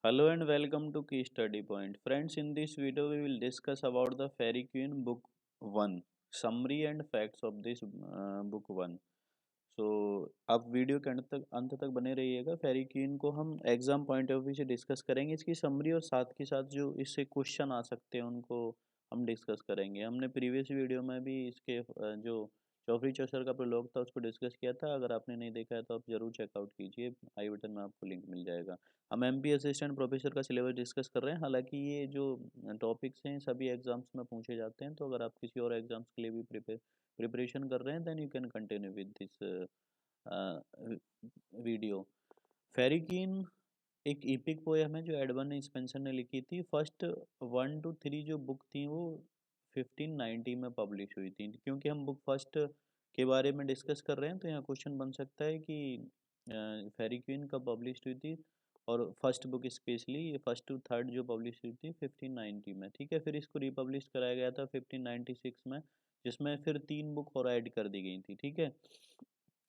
Hello and welcome to Key Study Point. Friends, in this video we will discuss about the Fairy Queen book 1. Summary and facts of this book 1. So आप video के अंत तक बने रहिएगा। फेरी queen को हम exam point of view से discuss करेंगे, इसकी समरी और साथ के साथ जो इससे क्वेश्चन आ सकते हैं उनको हम डिस्कस करेंगे। हमने प्रीवियस वीडियो में भी इसके जो चौधरी चौसर का प्रोलॉग था उसको डिस्कस किया था। अगर आपने नहीं देखा है तो आप ज़रूर चेकआउट कीजिए, आई बटन में आपको लिंक मिल जाएगा। हम एमपी असिस्टेंट प्रोफेसर का सिलेबस डिस्कस कर रहे हैं। हालांकि ये जो टॉपिक्स हैं सभी एग्जाम्स में पूछे जाते हैं, तो अगर आप किसी और एग्जाम्स के लिए भी प्रिपरेशन कर रहे हैं then you can continue with this video. Faerie Queene एक इपिक पोयम है जो एडवर्ड स्पेंसर ने लिखी थी। फर्स्ट 1 to 3 जो बुक थी वो 1590 में पब्लिश हुई थी। क्योंकि हम बुक फर्स्ट के बारे में डिस्कस कर रहे हैं तो यहाँ क्वेश्चन बन सकता है कि फेरी क्वीन कब पब्लिश हुई थी, और फर्स्ट बुक स्पेशली ये फर्स्ट टू थर्ड जो पब्लिश हुई थी 1590 में। ठीक है, फिर इसको रिपब्लिश कराया गया था 1596 में, जिसमें फिर 3 बुक और ऐड कर दी गई थी। ठीक है,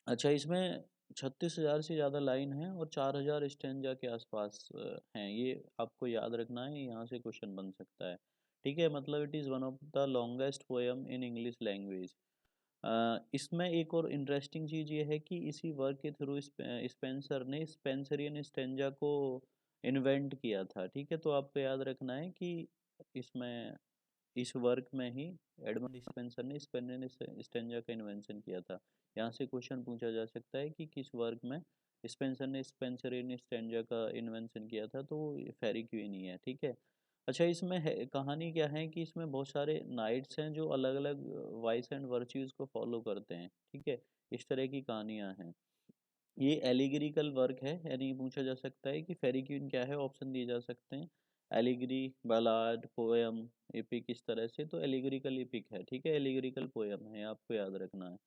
अच्छा, इसमें 36,000 से ज़्यादा लाइन है और 4,000 स्टेंजा के आसपास हैं। ये आपको याद रखना है, यहाँ से क्वेश्चन बन सकता है। ठीक है, मतलब it is one of the longest poem in English language. इसमें एक और इंटरेस्टिंग चीज़ ये है कि इसी वर्क के थ्रू स्पेंसर ने स्पेंसरियन स्टेंजा को इन्वेंट किया था। ठीक है, तो आपको याद रखना है कि इसमें इस वर्क में ही एडमंड स्पेंसर ने स्पेनियन स्टेंजा का इन्वेंशन किया था। यहाँ से क्वेश्चन पूछा जा सकता है कि किस वर्क में स्पेंसर ने स्पेंसरियन स्टेंजा का इन्वेंशन किया था, तो वो फेरी क्वीन ही है। ठीक है, अच्छा, इसमें है कहानी क्या है कि इसमें बहुत सारे नाइट्स हैं जो अलग अलग वाइस एंड वर्च्यूज़ को फॉलो करते हैं। ठीक है, इस तरह की कहानियाँ हैं। ये एलिगरिकल वर्क है, यानी पूछा जा सकता है कि फेरी क्वीन क्या है, ऑप्शन दिए जा सकते हैं एलिगरी, बालाड, पोएम, एपिक, इस तरह से। तो एलिगरिकल एपिक है। ठीक है, एलिगरिकल पोएम है, आपको याद रखना है।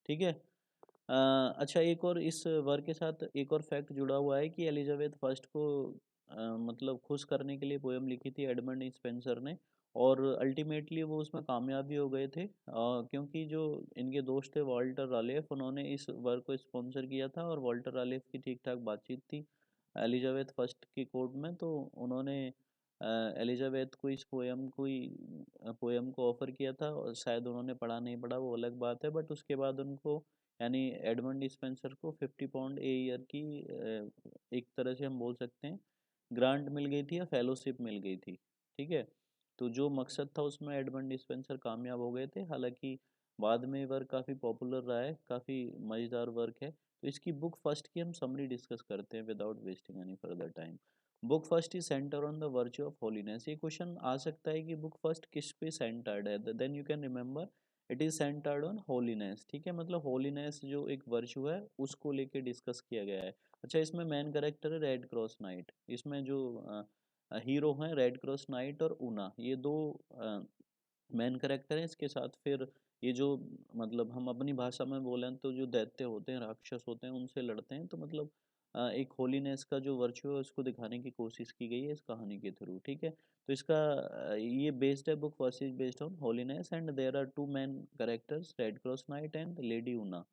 ठीक है, अच्छा, एक और इस वर्क के साथ एक और फैक्ट जुड़ा हुआ है कि एलिजाबेथ फर्स्ट को मतलब खुश करने के लिए पोएम लिखी थी एडमंड स्पेंसर ने, और अल्टीमेटली वो उसमें कामयाब भी हो गए थे, क्योंकि जो इनके दोस्त थे वाल्टर रालेफ, उन्होंने इस वर्क को स्पॉन्सर किया था और वाल्टर रालेफ की ठीक ठाक बातचीत थी एलिजाबेथ फर्स्ट की कोर्ट में। तो उन्होंने एलिजाबेथ को इस पोएम को ऑफ़र किया था, और शायद उन्होंने पढ़ा नहीं पढ़ा वो अलग बात है, बट उसके बाद उनको यानी एडमंड स्पेंसर को 50 पाउंड ए ईयर की एक तरह से हम बोल सकते हैं ग्रांट मिल गई थी या फेलोशिप मिल गई थी। ठीक है, तो जो मकसद था उसमें एडमंड स्पेंसर कामयाब हो गए थे। हालांकि बाद में वर्क काफ़ी पॉपुलर रहा है, काफ़ी मज़ेदार वर्क है। तो इसकी बुक फर्स्ट की हम समरी डिस्कस करते हैं without wasting any further time. Book first is centre on the virtue of holiness. ये क्वेश्चन आ सकता है कि बुक फर्स्ट किस पे सेंटर्ड है, then you can remember it is centred on holiness. ठीक है, मतलब होलीनेस जो एक वर्च्यू है उसको लेके डिस्कस किया गया है। अच्छा, इसमें मेन कैरेक्टर है रेड क्रॉस नाइट। इसमें जो हीरो हैं रेड क्रॉस नाइट और ऊना, ये दो मेन कैरेक्टर हैं। इसके साथ फिर ये जो मतलब हम अपनी भाषा में बोलें तो जो दैत्य होते हैं, राक्षस होते हैं, उनसे लड़ते हैं। तो मतलब एक होलीनेस का जो वर्च्यू है उसको दिखाने की कोशिश की गई है इस कहानी के थ्रू। ठीक है, तो इसका ये बेस्ड है, book first is based on holiness and there are two main characters Red cross Knight and Lady Una.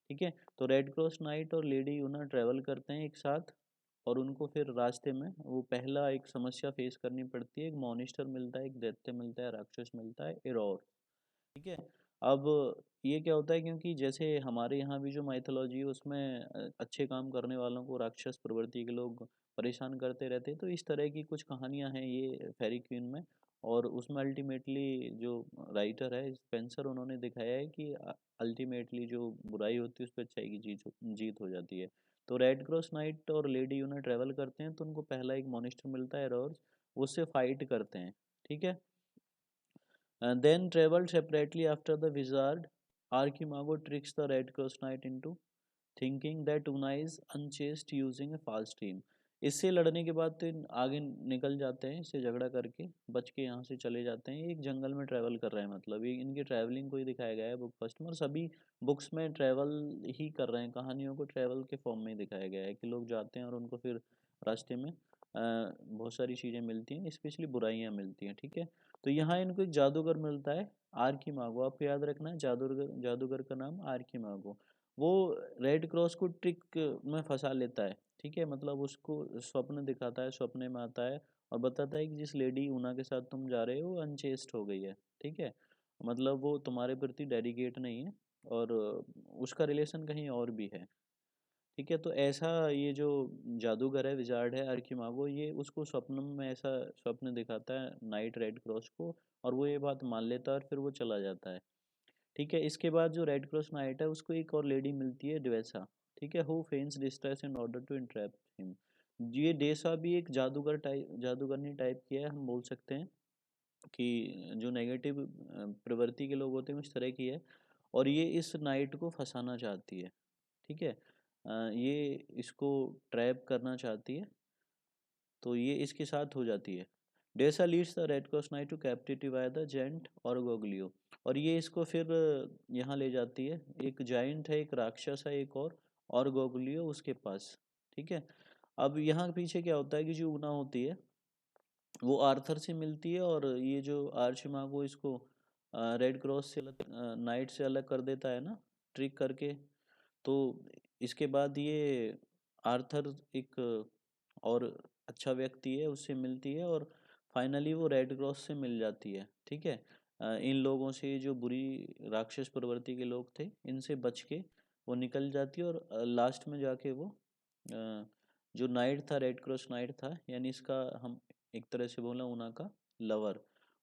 ठीक है, तो रेड क्रॉस नाइट और लेडी ऊना ट्रेवल करते हैं एक साथ, और उनको फिर रास्ते में वो पहला एक समस्या फेस करनी पड़ती है। एक मॉनिस्टर मिलता है, एक दैत्य मिलता है, राक्षस मिलता है, एरोर। ठीक है, अब ये क्या होता है, क्योंकि जैसे हमारे यहाँ भी जो माइथोलॉजी है उसमें अच्छे काम करने वालों को राक्षस प्रवृत्ति के लोग परेशान करते रहते हैं, तो इस तरह की कुछ कहानियाँ हैं ये फेरी क्वीन में। और उसमें अल्टीमेटली जो राइटर है स्पेंसर, उन्होंने दिखाया है कि अल्टीमेटली जो बुराई होती है उस पर अच्छाई की जीत हो जाती है। तो रेड क्रॉस नाइट और लेडी यूना ट्रैवल करते हैं, तो उनको पहला एक मॉनिस्टर मिलता है रोर्स, उससे फाइट करते हैं। ठीक है, then traveled separately after the wizard Archimago tricks the Red Cross Knight into thinking that Una is unchaste using a false dream। इससे लड़ने के बाद तो आगे निकल जाते हैं, इससे झगड़ा करके बच के यहाँ से चले जाते हैं। एक जंगल में ट्रैवल कर रहे हैं, मतलब ये इनकी ट्रैवलिंग को ही दिखाया गया है बुक फर्स्ट में। और सभी बुक्स में ट्रैवल ही कर रहे हैं, कहानियों को ट्रैवल के फॉर्म में ही दिखाया गया है कि लोग जाते हैं और उनको फिर रास्ते में बहुत सारी चीज़ें मिलती हैं, स्पेशली बुराइयाँ मिलती हैं। ठीक है, तो यहाँ इनको एक जादूगर मिलता है आर्कीमागो। आपको याद रखना है जादूगर, जादूगर का नाम आर्कीमागो। वो रेड क्रॉस को ट्रिक में फंसा लेता है, ठीक है। मतलब उसको स्वप्न दिखाता है, सपने में आता है और बताता है कि जिस लेडी ऊना के साथ तुम जा रहे हो वो अनचेस्ट हो गई है, ठीक है। मतलब वो तुम्हारे प्रति डेडिकेट नहीं है और उसका रिलेशन कहीं और भी है, ठीक है। तो ऐसा ये जो जादूगर है, विजार्ड है, अर्कीमागो, ये उसको स्वप्न में ऐसा स्वप्न दिखाता है नाइट रेड क्रॉस को, और वो ये बात मान लेता है और फिर वो चला जाता है, ठीक है। इसके बाद जो रेड क्रॉस नाइट है उसको एक और लेडी मिलती है, ड्वेसा, ठीक है, who feigns distress in order to entrap him. ये डेसा भी एक जादूगरनी टाइप की है, हम बोल सकते हैं कि जो नेगेटिव प्रवृत्ति के लोग होते हैं उस तरह की है, और ये इस नाइट को फंसाना चाहती है, ठीक है। ये इसको ट्रैप करना चाहती है, तो ये इसके साथ हो जाती है। Duessa leads the red cross knight to captivity by the giant Orgoglio, और ये इसको फिर यहाँ ले जाती है, एक जाइंट है, एक राक्षस है, एक और गोगलियो उसके पास, ठीक है। अब यहाँ पीछे क्या होता है कि जो ऊना होती है वो आर्थर से मिलती है, और ये जो आर्चिमागो इसको रेड क्रॉस से अलग, नाइट से अलग कर देता है ना, ट्रिक करके। तो इसके बाद ये आर्थर एक और अच्छा व्यक्ति है, उससे मिलती है, और फाइनली वो रेड क्रॉस से मिल जाती है, ठीक है। इन लोगों से, जो बुरी राक्षस प्रवृत्ति के लोग थे, इनसे बच के वो निकल जाती है, और लास्ट में जाके वो जो नाइट था, रेड क्रॉस नाइट था, यानी इसका हम एक तरह से बोला ऊना का लवर,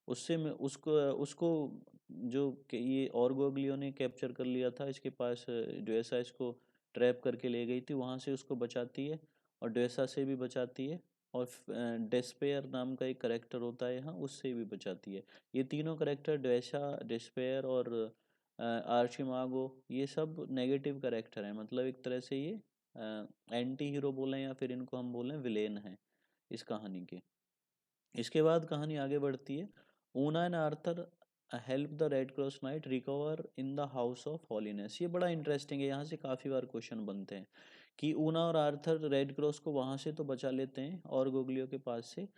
उससे में उसको उसको जो ये और गोगलियो ने कैप्चर कर लिया था इसके पास, ड्वेसा इसको ट्रैप करके ले गई थी, वहाँ से उसको बचाती है, और ड्वेसा से भी बचाती है, और डेस्पेयर नाम का एक करेक्टर होता है यहाँ, उससे भी बचाती है। ये तीनों करेक्टर, ड्वेसा, डेस्पेयर और आर्चिमागो, ये सब नेगेटिव करेक्टर हैं, मतलब एक तरह से ये एंटी हीरो बोलें या फिर इनको हम बोलें विलेन हैं इस कहानी के। इसके बाद कहानी आगे बढ़ती है। Una and Arthur help the red cross knight recover in the house of holiness. ये बड़ा इंटरेस्टिंग है, यहाँ से काफ़ी बार क्वेश्चन बनते हैं कि ऊना और आर्थर रेड क्रॉस को वहाँ से तो बचा लेते हैं और गोगलियो के पास से,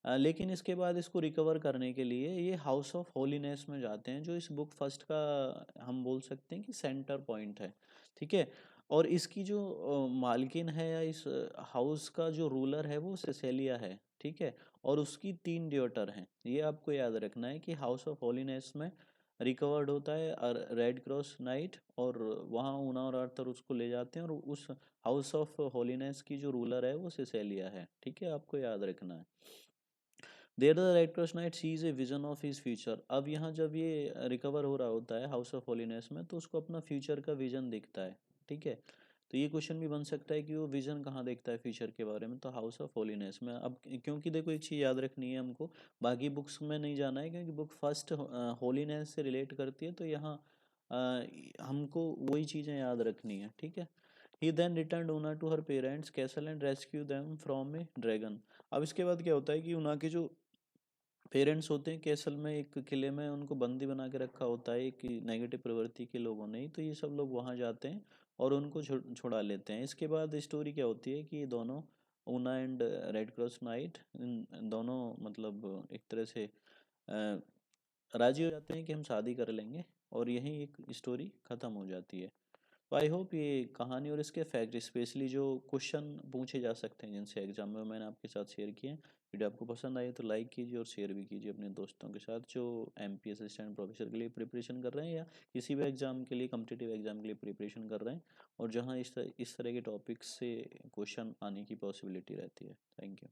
लेकिन इसके बाद इसको रिकवर करने के लिए ये हाउस ऑफ होलीनेस में जाते हैं, जो इस बुक फर्स्ट का हम बोल सकते हैं कि सेंटर पॉइंट है, ठीक है। और इसकी जो मालकिन है, या इस हाउस का जो रूलर है, वो सेसेलिया है, ठीक है। और उसकी 3 ड्योटर हैं, ये आपको याद रखना है कि हाउस ऑफ होलीनेस में रिकवर्ड होता है रेड क्रॉस नाइट, और वहाँ ऊना और आर्थर उसको ले जाते हैं, और उस हाउस ऑफ होलीनेस की जो रूलर है वो सेसेलिया है, ठीक है, आपको याद रखना है। There the red cross knight sees a vision of his future. अब यहाँ जब ये रिकवर हो रहा होता है हाउस ऑफ होलीनेस में, तो उसको अपना फ्यूचर का विजन दिखता है, ठीक है। तो ये क्वेश्चन भी बन सकता है कि वो विजन कहाँ देखता है फ्यूचर के बारे में, तो हाउस ऑफ होलीनेस में। अब क्योंकि देखो एक चीज़ याद रखनी है हमको, बाकी बुक्स में नहीं जाना है, क्योंकि बुक फर्स्ट होलीनेस से रिलेट करती है, तो यहाँ हमको वही चीज़ें याद रखनी है, ठीक है। He then return Una to her parents castle and rescue them from a dragon. अब इसके बाद क्या होता है कि ऊना के जो पेरेंट्स होते हैं कैसल में, एक किले में उनको बंदी बना के रखा होता है कि नेगेटिव प्रवृत्ति के लोगों ने, तो ये सब लोग वहाँ जाते हैं और उनको छुड़ा लेते हैं। इसके बाद स्टोरी क्या होती है कि ये दोनों, Una and red cross knight, इन दोनों मतलब एक तरह से राजी हो जाते हैं कि हम शादी कर लेंगे, और यहीं एक स्टोरी ख़त्म हो जाती है। तो आई होप ये कहानी और इसके फैक्ट, स्पेशली जो क्वेश्चन पूछे जा सकते हैं जिनसे एग्जाम में, मैंने आपके साथ शेयर किए हैं। वीडियो आपको पसंद आई तो लाइक कीजिए और शेयर भी कीजिए अपने दोस्तों के साथ जो एमपी असिस्टेंट प्रोफेसर के लिए प्रिपरेशन कर रहे हैं, या किसी भी एग्ज़ाम के लिए, कम्पिटिटिव एग्ज़ाम के लिए प्रिपरेशन कर रहे हैं, और जहाँ इस तरह के टॉपिक्स से क्वेश्चन आने की पॉसिबिलिटी रहती है। Thank you.